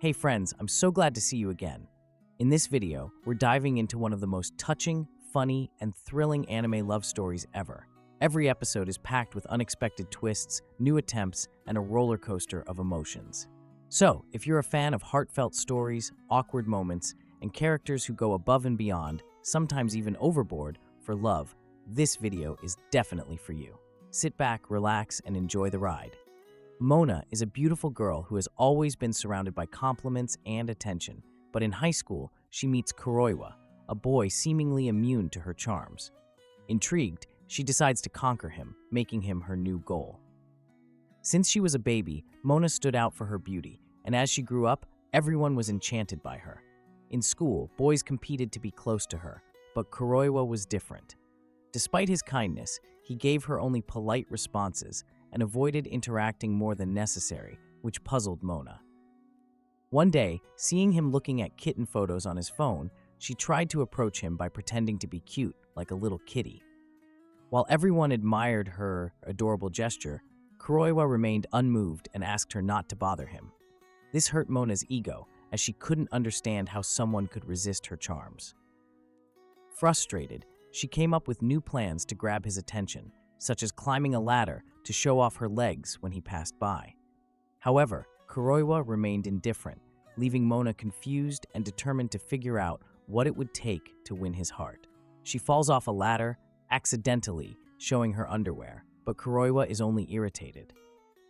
Hey friends, I'm so glad to see you again. In this video, we're diving into one of the most touching, funny, and thrilling anime love stories ever. Every episode is packed with unexpected twists, new attempts, and a roller coaster of emotions. So, if you're a fan of heartfelt stories, awkward moments, and characters who go above and beyond, sometimes even overboard, for love, this video is definitely for you. Sit back, relax, and enjoy the ride. Mona is a beautiful girl who has always been surrounded by compliments and attention, but in high school, she meets Kuroiwa, a boy seemingly immune to her charms. Intrigued, she decides to conquer him, making him her new goal. Since she was a baby, Mona stood out for her beauty, and as she grew up, everyone was enchanted by her. In school, boys competed to be close to her, but Kuroiwa was different. Despite his kindness, he gave her only polite responses and avoided interacting more than necessary, which puzzled Mona. One day, seeing him looking at kitten photos on his phone, she tried to approach him by pretending to be cute, like a little kitty. While everyone admired her adorable gesture, Kuroiwa remained unmoved and asked her not to bother him. This hurt Mona's ego, as she couldn't understand how someone could resist her charms. Frustrated, she came up with new plans to grab his attention, such as climbing a ladder to show off her legs when he passed by. However, Kuroiwa remained indifferent, leaving Mona confused and determined to figure out what it would take to win his heart. She falls off a ladder, accidentally showing her underwear, but Kuroiwa is only irritated.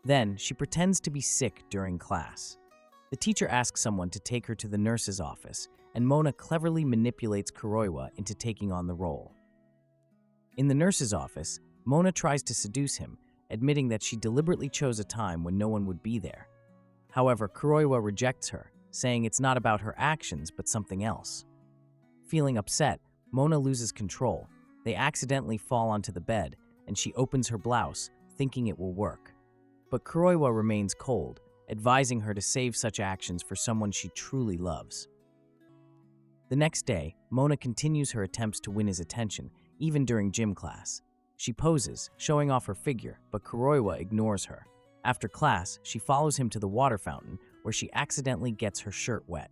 Then, she pretends to be sick during class. The teacher asks someone to take her to the nurse's office, and Mona cleverly manipulates Kuroiwa into taking on the role. In the nurse's office, Mona tries to seduce him, admitting that she deliberately chose a time when no one would be there. However, Kuroiwa rejects her, saying it's not about her actions but something else. Feeling upset, Mona loses control. They accidentally fall onto the bed, and she opens her blouse, thinking it will work. But Kuroiwa remains cold, advising her to save such actions for someone she truly loves. The next day, Mona continues her attempts to win his attention, even during gym class. She poses, showing off her figure, but Kuroiwa ignores her. After class, she follows him to the water fountain, where she accidentally gets her shirt wet.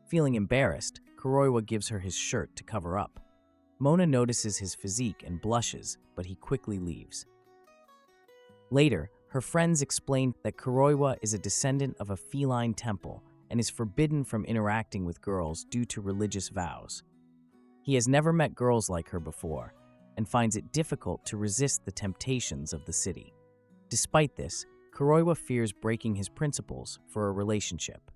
Feeling embarrassed, Kuroiwa gives her his shirt to cover up. Mona notices his physique and blushes, but he quickly leaves. Later, her friends explain that Kuroiwa is a descendant of a feline temple and is forbidden from interacting with girls due to religious vows. He has never met girls like her before, and finds it difficult to resist the temptations of the city. Despite this, Kuroiwa fears breaking his principles for a relationship.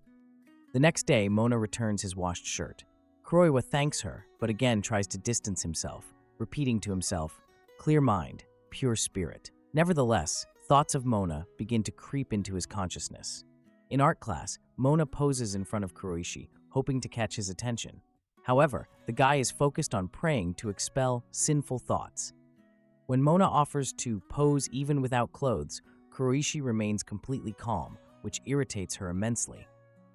The next day, Mona returns his washed shirt. Kuroiwa thanks her, but again tries to distance himself, repeating to himself, "Clear mind, pure spirit." Nevertheless, thoughts of Mona begin to creep into his consciousness. In art class, Mona poses in front of Kuroishi, hoping to catch his attention. However, the guy is focused on praying to expel sinful thoughts. When Mona offers to pose even without clothes, Kuroishi remains completely calm, which irritates her immensely.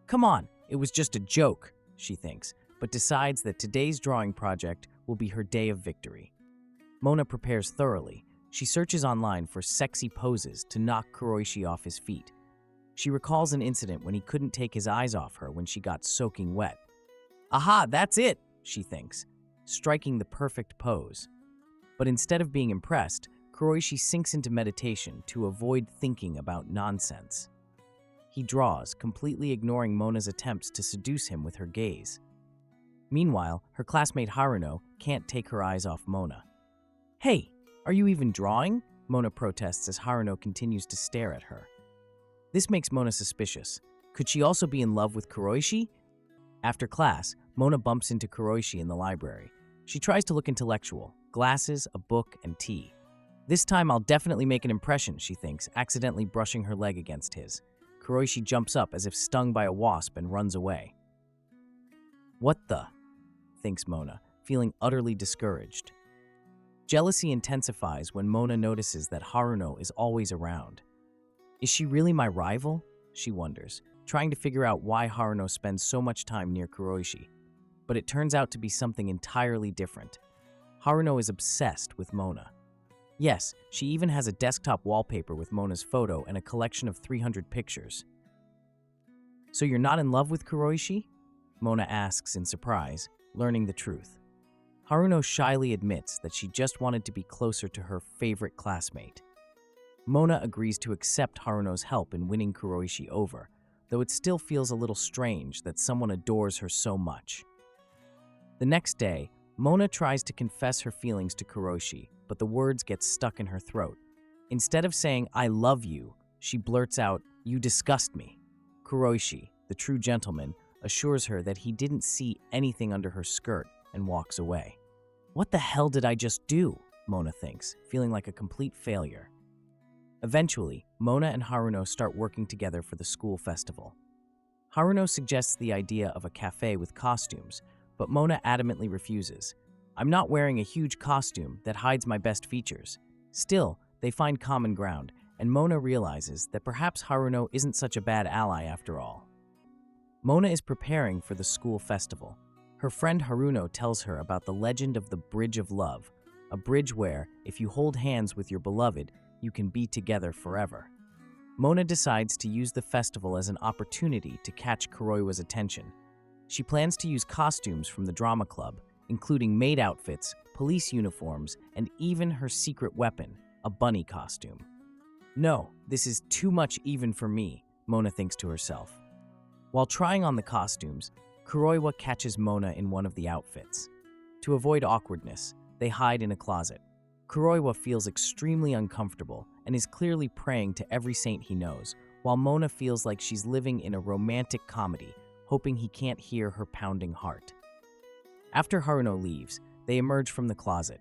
"Come on, it was just a joke," she thinks, but decides that today's drawing project will be her day of victory. Mona prepares thoroughly. She searches online for sexy poses to knock Kuroishi off his feet. She recalls an incident when he couldn't take his eyes off her when she got soaking wet. "Aha, that's it," she thinks, striking the perfect pose. But instead of being impressed, Kuroishi sinks into meditation to avoid thinking about nonsense. He draws, completely ignoring Mona's attempts to seduce him with her gaze. Meanwhile, her classmate Haruno can't take her eyes off Mona. "Hey, are you even drawing?" Mona protests as Haruno continues to stare at her. This makes Mona suspicious. Could she also be in love with Kuroishi? After class, Mona bumps into Kuroishi in the library. She tries to look intellectual, glasses, a book, and tea. "This time I'll definitely make an impression," she thinks, accidentally brushing her leg against his. Kuroishi jumps up as if stung by a wasp and runs away. "What the?" thinks Mona, feeling utterly discouraged. Jealousy intensifies when Mona notices that Haruno is always around. "Is she really my rival?" she wonders, trying to figure out why Haruno spends so much time near Kuroishi. But it turns out to be something entirely different. Haruno is obsessed with Mona. Yes, she even has a desktop wallpaper with Mona's photo and a collection of 300 pictures. "So you're not in love with Kuroishi?" Mona asks in surprise, learning the truth. Haruno shyly admits that she just wanted to be closer to her favorite classmate. Mona agrees to accept Haruno's help in winning Kuroishi over, though it still feels a little strange that someone adores her so much. The next day, Mona tries to confess her feelings to Kuroishi, but the words get stuck in her throat. Instead of saying, "I love you," she blurts out, "You disgust me." Kuroishi, the true gentleman, assures her that he didn't see anything under her skirt and walks away. What the hell did I just do? Mona thinks, feeling like a complete failure. Eventually, Mona and Haruno start working together for the school festival. Haruno suggests the idea of a cafe with costumes, but Mona adamantly refuses. "I'm not wearing a huge costume that hides my best features." Still, they find common ground, and Mona realizes that perhaps Haruno isn't such a bad ally after all. Mona is preparing for the school festival. Her friend Haruno tells her about the legend of the Bridge of Love, a bridge where, if you hold hands with your beloved, you can be together forever. Mona decides to use the festival as an opportunity to catch Kuroiwa's attention. She plans to use costumes from the drama club, including maid outfits, police uniforms, and even her secret weapon, a bunny costume. "No, this is too much even for me," Mona thinks to herself. While trying on the costumes, Kuroiwa catches Mona in one of the outfits. To avoid awkwardness, they hide in a closet. Kuroiwa feels extremely uncomfortable and is clearly praying to every saint he knows, while Mona feels like she's living in a romantic comedy, hoping he can't hear her pounding heart. After Haruno leaves, they emerge from the closet.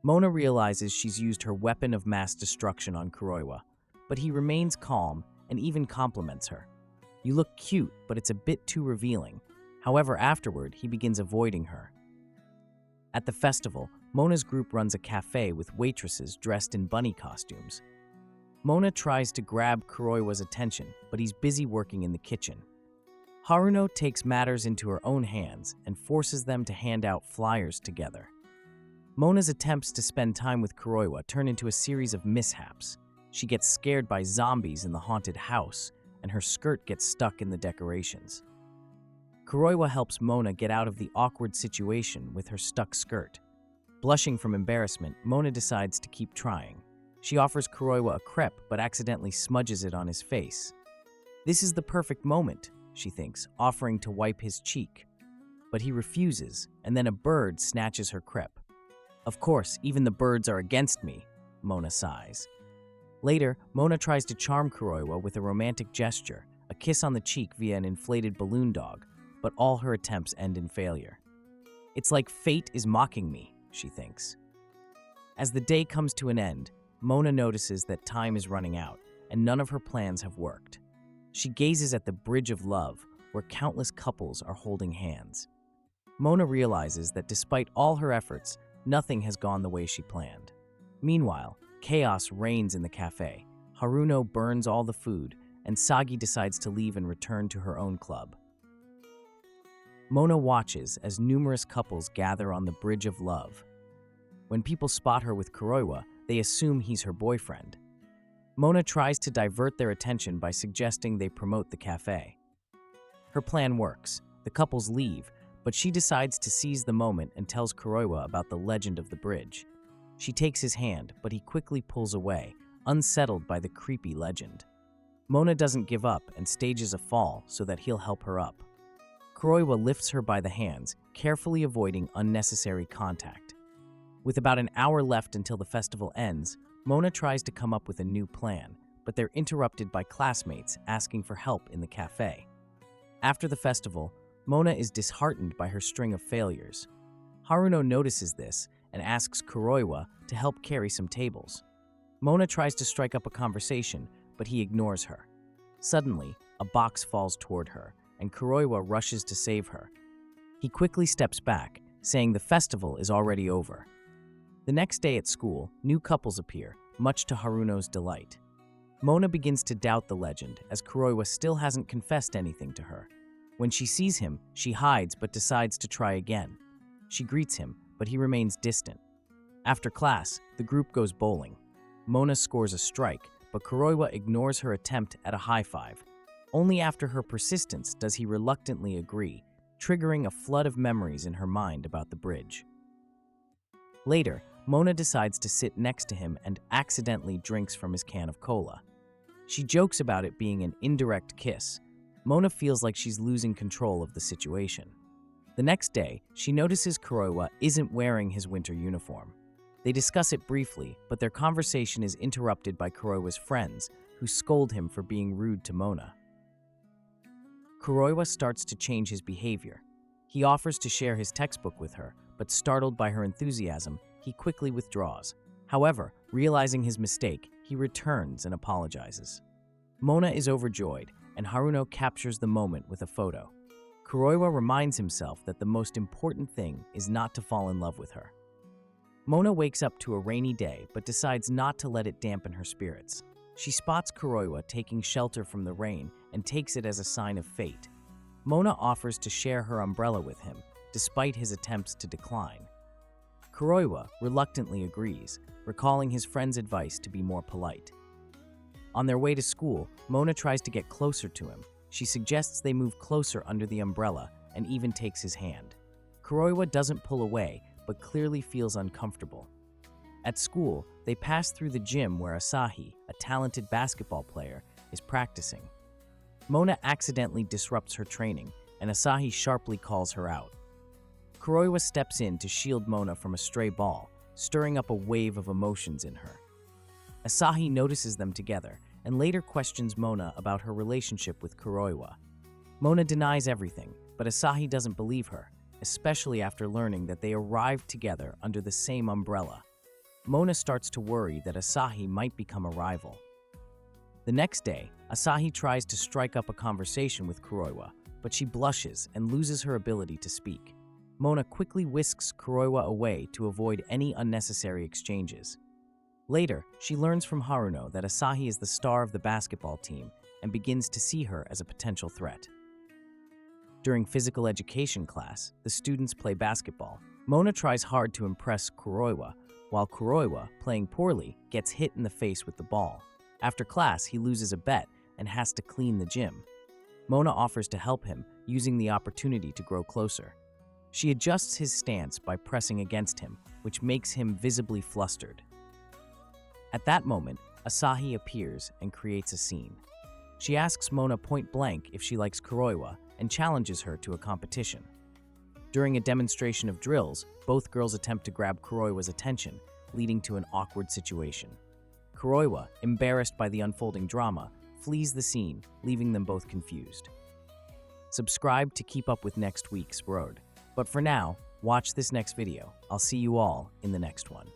Mona realizes she's used her weapon of mass destruction on Kuroiwa, but he remains calm and even compliments her. "You look cute, but it's a bit too revealing." However, afterward, he begins avoiding her. At the festival, Mona's group runs a cafe with waitresses dressed in bunny costumes. Mona tries to grab Kuroiwa's attention, but he's busy working in the kitchen. Haruno takes matters into her own hands and forces them to hand out flyers together. Mona's attempts to spend time with Kuroiwa turn into a series of mishaps. She gets scared by zombies in the haunted house, and her skirt gets stuck in the decorations. Kuroiwa helps Mona get out of the awkward situation with her stuck skirt. Blushing from embarrassment, Mona decides to keep trying. She offers Kuroiwa a crepe but accidentally smudges it on his face. "This is the perfect moment," she thinks, offering to wipe his cheek. But he refuses, and then a bird snatches her crepe. "Of course, even the birds are against me," Mona sighs. Later, Mona tries to charm Kuroiwa with a romantic gesture, a kiss on the cheek via an inflated balloon dog, but all her attempts end in failure. "It's like fate is mocking me," she thinks. As the day comes to an end, Mona notices that time is running out, and none of her plans have worked. She gazes at the Bridge of Love, where countless couples are holding hands. Mona realizes that despite all her efforts, nothing has gone the way she planned. Meanwhile, chaos reigns in the cafe. Haruno burns all the food, and Sagi decides to leave and return to her own club. Mona watches as numerous couples gather on the Bridge of Love. When people spot her with Kuroiwa, they assume he's her boyfriend. Mona tries to divert their attention by suggesting they promote the cafe. Her plan works. The couples leave, but she decides to seize the moment and tells Kuroiwa about the legend of the bridge. She takes his hand, but he quickly pulls away, unsettled by the creepy legend. Mona doesn't give up and stages a fall so that he'll help her up. Kuroiwa lifts her by the hands, carefully avoiding unnecessary contact. With about an hour left until the festival ends, Mona tries to come up with a new plan, but they're interrupted by classmates asking for help in the cafe. After the festival, Mona is disheartened by her string of failures. Haruno notices this and asks Kuroiwa to help carry some tables. Mona tries to strike up a conversation, but he ignores her. Suddenly, a box falls toward her, and Kuroiwa rushes to save her. He quickly steps back, saying the festival is already over. The next day at school, new couples appear, much to Haruno's delight. Mona begins to doubt the legend, as Kuroiwa still hasn't confessed anything to her. When she sees him, she hides but decides to try again. She greets him, but he remains distant. After class, the group goes bowling. Mona scores a strike, but Kuroiwa ignores her attempt at a high five. Only after her persistence does he reluctantly agree, triggering a flood of memories in her mind about the bridge. Later, Mona decides to sit next to him and accidentally drinks from his can of cola. She jokes about it being an indirect kiss. Mona feels like she's losing control of the situation. The next day, she notices Kuroiwa isn't wearing his winter uniform. They discuss it briefly, but their conversation is interrupted by Kuroiwa's friends, who scold him for being rude to Mona. Kuroiwa starts to change his behavior. He offers to share his textbook with her, but startled by her enthusiasm, he quickly withdraws. However, realizing his mistake, he returns and apologizes. Mona is overjoyed, and Haruno captures the moment with a photo. Kuroiwa reminds himself that the most important thing is not to fall in love with her. Mona wakes up to a rainy day but decides not to let it dampen her spirits. She spots Kuroiwa taking shelter from the rain and takes it as a sign of fate. Mona offers to share her umbrella with him, despite his attempts to decline. Kuroiwa reluctantly agrees, recalling his friend's advice to be more polite. On their way to school, Mona tries to get closer to him. She suggests they move closer under the umbrella and even takes his hand. Kuroiwa doesn't pull away, but clearly feels uncomfortable. At school, they pass through the gym where Asahi, a talented basketball player, is practicing. Mona accidentally disrupts her training, and Asahi sharply calls her out. Kuroiwa steps in to shield Mona from a stray ball, stirring up a wave of emotions in her. Asahi notices them together and later questions Mona about her relationship with Kuroiwa. Mona denies everything, but Asahi doesn't believe her, especially after learning that they arrived together under the same umbrella. Mona starts to worry that Asahi might become a rival. The next day, Asahi tries to strike up a conversation with Kuroiwa, but she blushes and loses her ability to speak. Mona quickly whisks Kuroiwa away to avoid any unnecessary exchanges. Later, she learns from Haruno that Asahi is the star of the basketball team and begins to see her as a potential threat. During physical education class, the students play basketball. Mona tries hard to impress Kuroiwa, while Kuroiwa, playing poorly, gets hit in the face with the ball. After class, he loses a bet and has to clean the gym. Mona offers to help him, using the opportunity to grow closer. She adjusts his stance by pressing against him, which makes him visibly flustered. At that moment, Asahi appears and creates a scene. She asks Mona point blank if she likes Kuroiwa and challenges her to a competition. During a demonstration of drills, both girls attempt to grab Kuroiwa's attention, leading to an awkward situation. Kuroiwa, embarrassed by the unfolding drama, flees the scene, leaving them both confused. Subscribe to keep up with next week's road. But for now, watch this next video. I'll see you all in the next one.